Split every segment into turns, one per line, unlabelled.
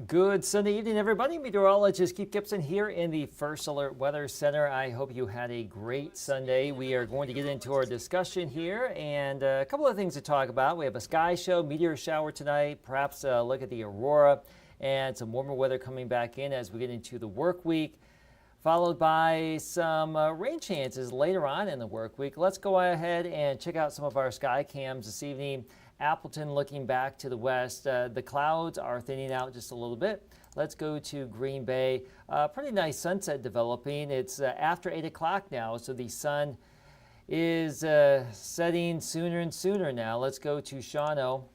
Good Sunday evening, everybody. Meteorologist Keith Gibson here in the First Alert Weather Center. I hope you had a great Sunday. We are going to get into our discussion here and a couple of things to talk about. We have a sky show, meteor shower tonight, perhaps a look at the aurora, and some warmer weather coming back in as we get into the work week, followed by some rain chances later on in the work week. Let's go ahead and check out some of our sky cams this evening. Appleton looking back to the west. The clouds are thinning out just a little bit. Let's go to Green Bay. Pretty nice sunset developing. It's after 8 o'clock now, so the sun is setting sooner and sooner now. Let's go to Shawano.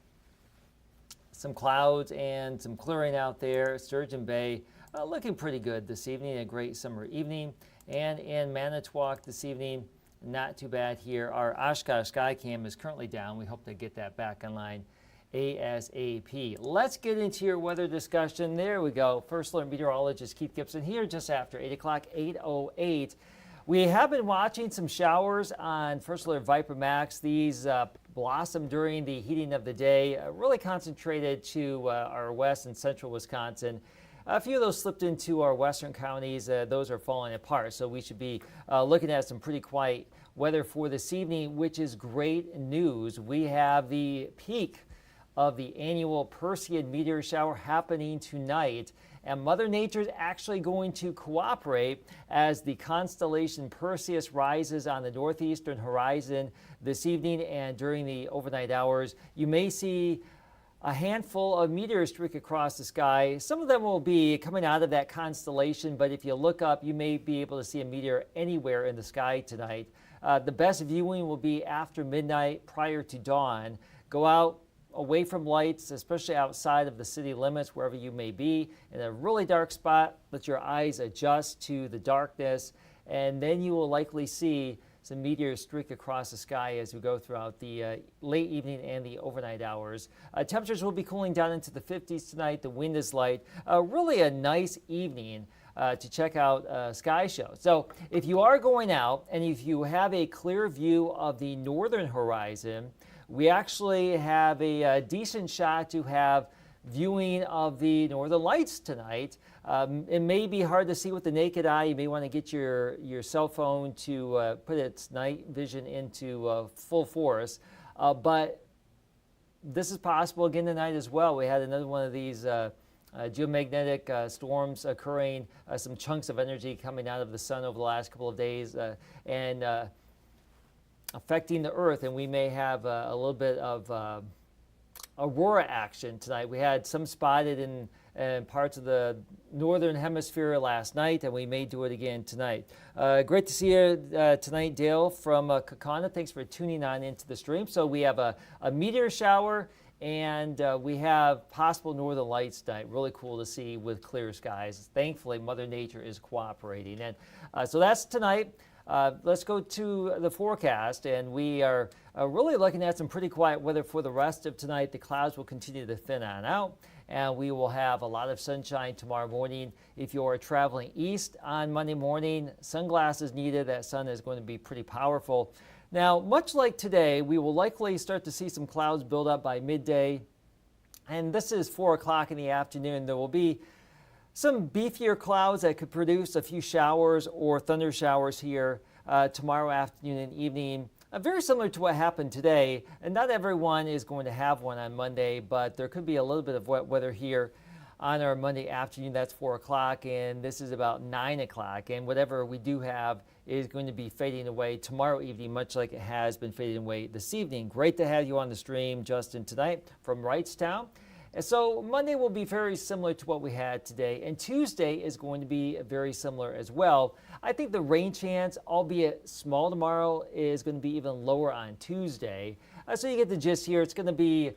Some clouds and some clearing out there. Sturgeon Bay looking pretty good this evening. A great summer evening. And in Manitowoc this evening, not too bad here. Our Oshkosh sky cam is currently down. We hope to get that back online ASAP. Let's get into your weather discussion. There we go. First Alert Meteorologist Keith Gibson here just after 8 o'clock, 8:08. We have been watching some showers on First Alert Viper Max. These blossom during the heating of the day, really concentrated to our west and central Wisconsin. A few of those slipped into our western counties. Those are falling apart, so we should be looking at some pretty quiet weather for this evening, which is great news. We have the peak of the annual Perseid meteor shower happening tonight, and Mother Nature is actually going to cooperate as the constellation Perseus rises on the northeastern horizon this evening and during the overnight hours. You may see a handful of meteors streak across the sky. Some of them will be coming out of that constellation, but if you look up, you may be able to see a meteor anywhere in the sky tonight. The best viewing will be after midnight, prior to dawn. Go out away from lights, especially outside of the city limits, wherever you may be, in a really dark spot. Let your eyes adjust to the darkness, and then you will likely see some meteors streak across the sky as we go throughout the late evening and the overnight hours. Temperatures will be cooling down into the 50s tonight. The wind is light. Really a nice evening to check out sky shows. So if you are going out and if you have a clear view of the northern horizon, we actually have a decent shot to have viewing of the northern lights tonight. It may be hard to see with the naked eye. You may want to get your cell phone to put its night vision into full force. But this is possible again tonight as well. We had another one of these geomagnetic storms occurring, some chunks of energy coming out of the sun over the last couple of days and affecting the earth. And we may have a little bit of aurora action tonight. We had some spotted in parts of the northern hemisphere last night, and we may do it again tonight. Great to see you tonight, Dale from Kakana. Thanks for tuning on into the stream. So we have a meteor shower, and we have possible northern lights tonight. Really cool to see with clear skies. Thankfully, Mother Nature is cooperating. And so that's tonight. Let's go to the forecast, and we are really looking at some pretty quiet weather for the rest of tonight. The clouds will continue to thin on out, and we will have a lot of sunshine tomorrow morning. If you are traveling east on Monday morning, sunglasses needed. That sun is going to be pretty powerful. Now, much like today, we will likely start to see some clouds build up by midday, and this is 4 o'clock in the afternoon. There will be some beefier clouds that could produce a few showers or thunder showers here tomorrow afternoon and evening. Very similar to what happened today. And not everyone is going to have one on Monday, but there could be a little bit of wet weather here on our Monday afternoon. That's 4 o'clock, and this is about 9 o'clock. And whatever we do have is going to be fading away tomorrow evening, much like it has been fading away this evening. Great to have you on the stream, Justin, tonight from Wrightstown. And so Monday will be very similar to what we had today, and Tuesday is going to be very similar as well. I think the rain chance, albeit small tomorrow, is going to be even lower on Tuesday. So you get the gist here. It's going to be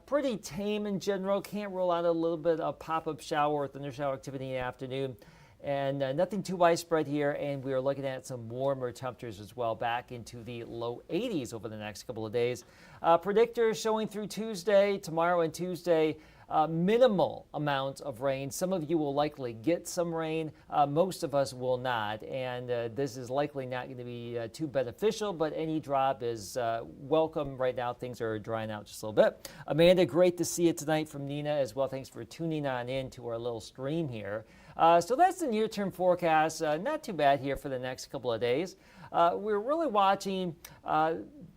pretty tame in general. Can't rule out a little bit of pop-up shower or thunder shower activity in the afternoon. And nothing too widespread here, and we are looking at some warmer temperatures as well, back into the low 80s over the next couple of days. Predictors showing through Tuesday, tomorrow and Tuesday, minimal amounts of rain. Some of you will likely get some rain. Most of us will not. And this is likely not going to be too beneficial, but any drop is welcome. Right now, things are drying out just a little bit. Amanda, great to see you tonight from Nina as well. Thanks for tuning on in to our little stream here. So that's the near-term forecast. Not too bad here for the next couple of days. We're really watching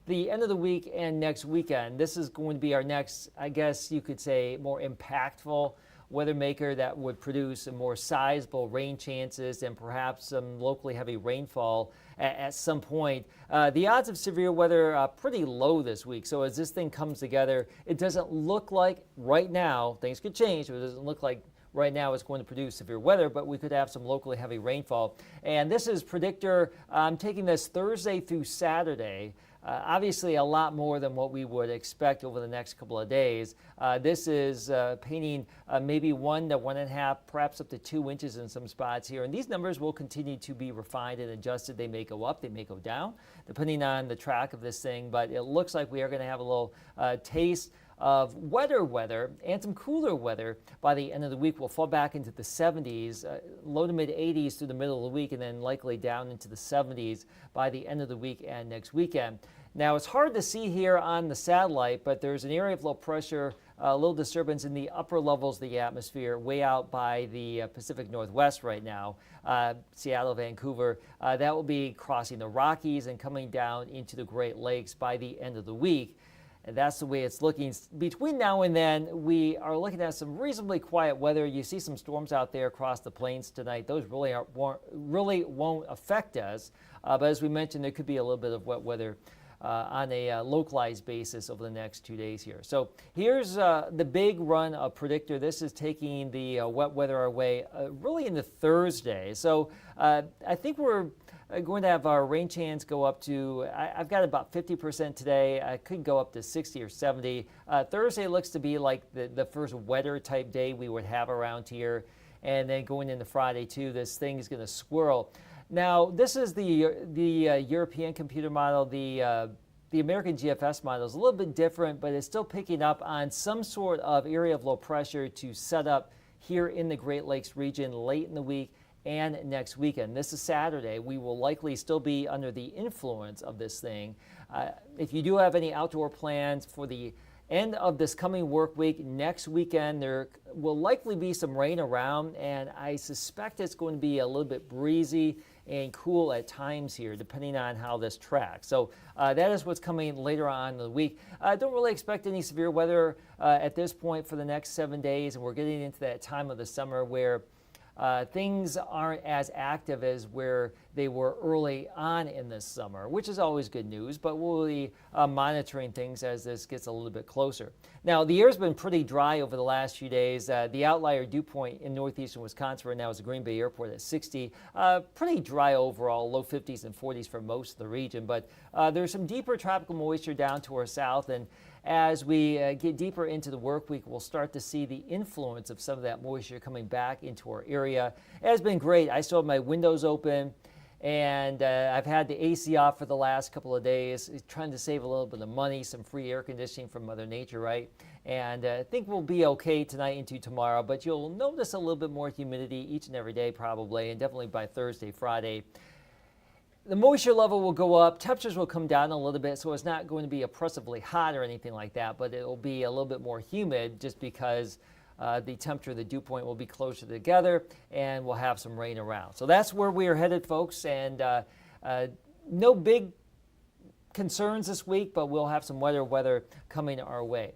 the end of the week and next weekend. This is going to be our next, I guess you could say, more impactful weather maker that would produce a more sizable rain chances and perhaps some locally heavy rainfall at some point. The odds of severe weather are pretty low this week. So as this thing comes together, it doesn't look like right now, things could change, but it doesn't look like right now it's going to produce severe weather, but we could have some locally heavy rainfall. And this is predictor. I'm taking this Thursday through Saturday. Obviously a lot more than what we would expect over the next couple of days. This is painting maybe 1 to 1.5, perhaps up to 2 inches in some spots here. And these numbers will continue to be refined and adjusted. They may go up, they may go down, depending on the track of this thing. But it looks like we are going to have a little taste of wetter weather and some cooler weather by the end of the week. We'll fall back into the 70s, low to mid 80s through the middle of the week, and then likely down into the 70s by the end of the week and next weekend. Now, it's hard to see here on the satellite, but there's an area of low pressure, a little disturbance in the upper levels of the atmosphere way out by the Pacific Northwest right now, Seattle, Vancouver. That will be crossing the Rockies and coming down into the Great Lakes by the end of the week. And that's the way it's looking. Between now and then, we are looking at some reasonably quiet weather. You see some storms out there across the plains tonight. Those really won't affect us. But as we mentioned, there could be a little bit of wet weather on a localized basis over the next 2 days here. So here's the big run of predictor. This is taking the wet weather our way really into Thursday. So I think we're going to have our rain chance go up to, I've got about 50% today. I could go up to 60 or 70. Thursday looks to be like the first wetter type day we would have around here. And then going into Friday too, this thing is going to swirl. Now, this is the European computer model. The American GFS model is a little bit different, but it's still picking up on some sort of area of low pressure to set up here in the Great Lakes region late in the week and next weekend. This is Saturday. We will likely still be under the influence of this thing. If you do have any outdoor plans for the end of this coming work week, next weekend, there will likely be some rain around, and I suspect it's going to be a little bit breezy and cool at times here, depending on how this tracks. So that is what's coming later on in the week. I don't really expect any severe weather at this point for the next 7 days, and we're getting into that time of the summer where things aren't as active as where they were early on in this summer, which is always good news, but we'll be monitoring things as this gets a little bit closer. Now, the air's been pretty dry over the last few days. The outlier dew point in northeastern Wisconsin right now is the Green Bay Airport at 60. Pretty dry overall, low 50s and 40s for most of the region, but there's some deeper tropical moisture down to our south, and as we get deeper into the work week, we'll start to see the influence of some of that moisture coming back into our area. It has been great. I still have my windows open, and I've had the AC off for the last couple of days, trying to save a little bit of money, some free air conditioning from Mother Nature, right? And I think we'll be okay tonight into tomorrow, but you'll notice a little bit more humidity each and every day probably, and definitely by Thursday, Friday. The moisture level will go up, temperatures will come down a little bit, so it's not going to be oppressively hot or anything like that, but it will be a little bit more humid just because the temperature, the dew point will be closer together, and we'll have some rain around. So that's where we are headed, folks, and no big concerns this week, but we'll have some weather coming our way.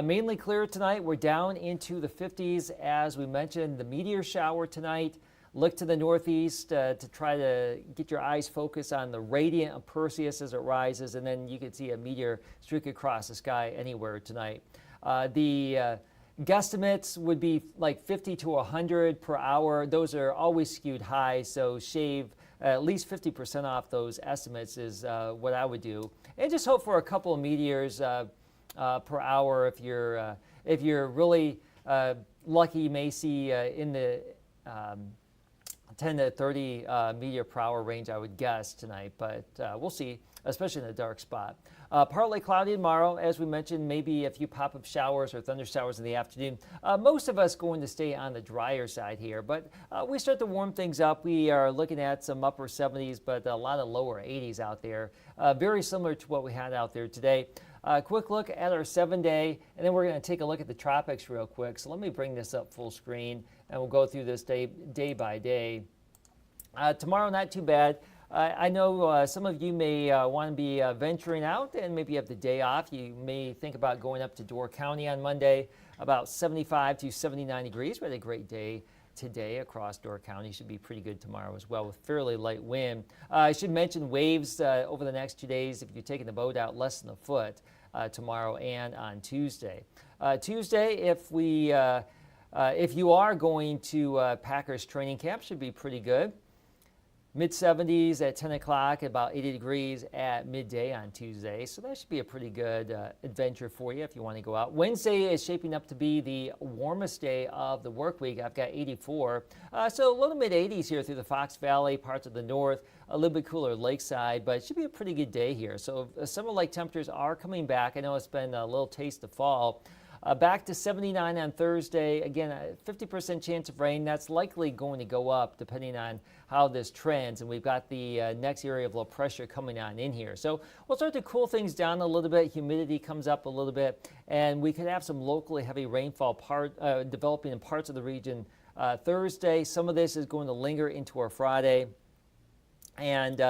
Mainly clear tonight. We're down into the 50s, as we mentioned. The meteor shower tonight. Look to the northeast to try to get your eyes focused on the radiant of Perseus as it rises, and then you can see a meteor streak across the sky anywhere tonight. The guesstimates would be like 50 to 100 per hour. Those are always skewed high, so shave at least 50% off those estimates is what I would do. And just hope for a couple of meteors per hour. If you're really lucky, you may see in the 10 to 30 meteor per hour range, I would guess, tonight, but we'll see, especially in a dark spot. Partly cloudy tomorrow, as we mentioned, maybe a few pop-up showers or thunder showers in the afternoon. Most of us going to stay on the drier side here, but we start to warm things up. We are looking at some upper 70s, but a lot of lower 80s out there. Very similar to what we had out there today. Quick look at our 7-day, and then we're going to take a look at the tropics real quick. So let me bring this up full screen, and we'll go through this day by day. Tomorrow, not too bad. I know some of you may want to be venturing out and maybe have the day off. You may think about going up to Door County on Monday, about 75 to 79 degrees. We had a great day today across Door County. Should be pretty good tomorrow as well with fairly light wind. I should mention waves over the next 2 days. If you're taking the boat out, less than a foot tomorrow and on Tuesday. Tuesday, if you are going to Packers training camp, should be pretty good. Mid-70s at 10 o'clock, about 80 degrees at midday on Tuesday. So that should be a pretty good adventure for you if you want to go out. Wednesday is shaping up to be the warmest day of the work week. I've got 84. So low to mid-80s here through the Fox Valley, parts of the north, a little bit cooler lakeside, but it should be a pretty good day here. So summer-like temperatures are coming back. I know it's been a little taste of fall. Back to 79 on Thursday. Again, a 50% chance of rain. That's likely going to go up depending on how this trends. And we've got the next area of low pressure coming on in here. So we'll start to cool things down a little bit. Humidity comes up a little bit. And we could have some locally heavy rainfall developing in parts of the region Thursday. Some of this is going to linger into our Friday. And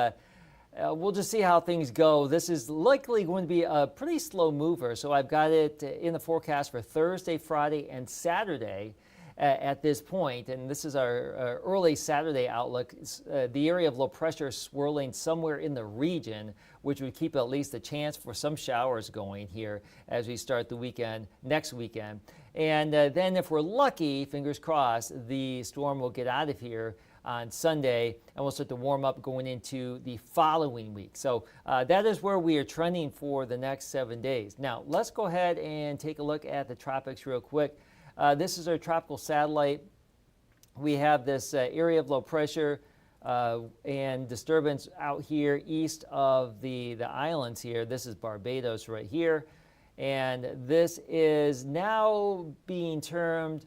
we'll just see how things go. This is likely going to be a pretty slow mover. So I've got it in the forecast for Thursday, Friday, and Saturday at this point. And this is our early Saturday outlook. The area of low pressure swirling somewhere in the region, which would keep at least a chance for some showers going here as we start the weekend, next weekend. And then if we're lucky, fingers crossed, the storm will get out of here on Sunday, and we'll start to warm up going into the following week. So that is where we are trending for the next 7 days. Now, let's go ahead and take a look at the tropics real quick. This is our tropical satellite. We have this area of low pressure and disturbance out here east of the islands here. This is Barbados right here. And this is now being termed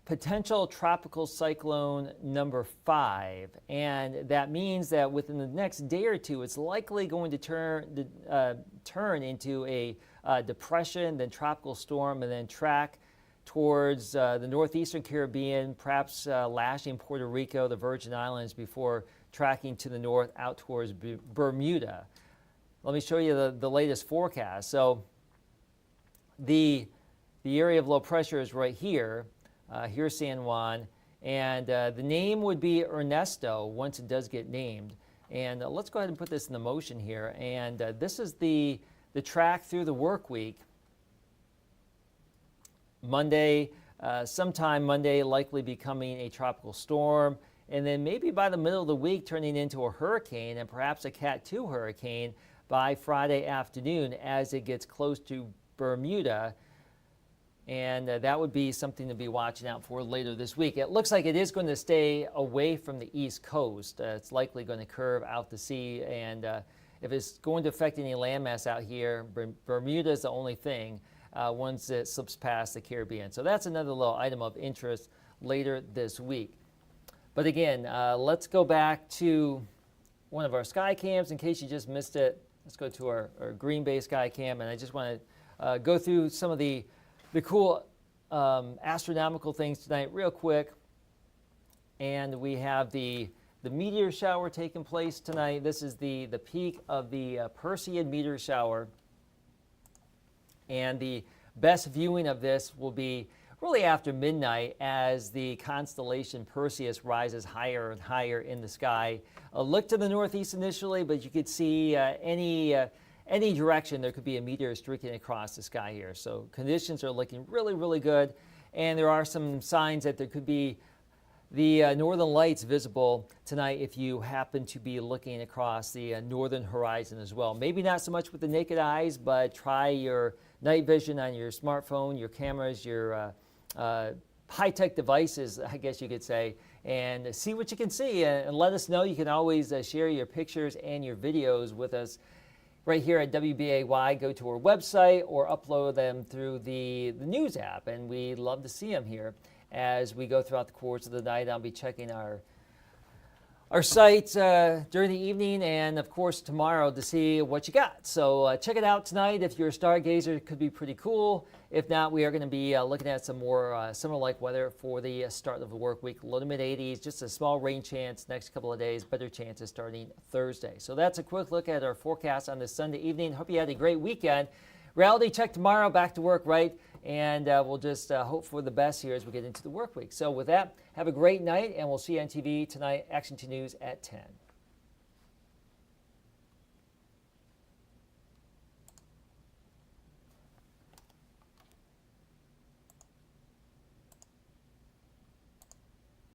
potential tropical cyclone number 5, and that means that within the next day or two, it's likely going to turn into a depression, then tropical storm, and then track towards the northeastern Caribbean, perhaps lashing Puerto Rico, the Virgin Islands, before tracking to the north out towards Bermuda. Let me show you the latest forecast. So the area of low pressure is right here. Here's San Juan, and the name would be Ernesto once it does get named. And let's go ahead and put this in the motion here. And this is the track through the work week. Monday, sometime Monday, likely becoming a tropical storm, and then maybe by the middle of the week turning into a hurricane and perhaps a Cat 2 hurricane by Friday afternoon as it gets close to Bermuda. And that would be something to be watching out for later this week. It looks like it is going to stay away from the East Coast. It's likely going to curve out to sea. And if it's going to affect any landmass out here, Bermuda is the only thing once it slips past the Caribbean. So that's another little item of interest later this week. But again, let's go back to one of our sky cams in case you just missed it. Let's go to our Green Bay sky cam. And I just want to go through some of the cool astronomical things tonight real quick. And we have the meteor shower taking place tonight. This is the peak of the Perseid meteor shower. And the best viewing of this will be really after midnight as the constellation Perseus rises higher and higher in the sky. Look to the northeast initially, but you could see any direction there could be a meteor streaking across the sky here. So conditions are looking really, really good. And there are some signs that there could be the northern lights visible tonight if you happen to be looking across the northern horizon as well. Maybe not so much with the naked eyes, but try your night vision on your smartphone, your cameras, your high-tech devices, I guess you could say, and see what you can see. And let us know. You can always share your pictures and your videos with us right here at WBAY. Go to our website or upload them through the news app, and we love to see them here as we go throughout the course of the night. I'll be checking our site during the evening and, of course, tomorrow to see what you got. So check it out tonight. If you're a stargazer, it could be pretty cool. If not, we are going to be looking at some more summer-like weather for the start of the work week. Low to mid-80s, just a small rain chance next couple of days. Better chances starting Thursday. So that's a quick look at our forecast on this Sunday evening. Hope you had a great weekend. Reality check tomorrow, back to work, right? And we'll just hope for the best here as we get into the work week. So with that, have a great night, and we'll see you on TV tonight, Action 2 News at 10.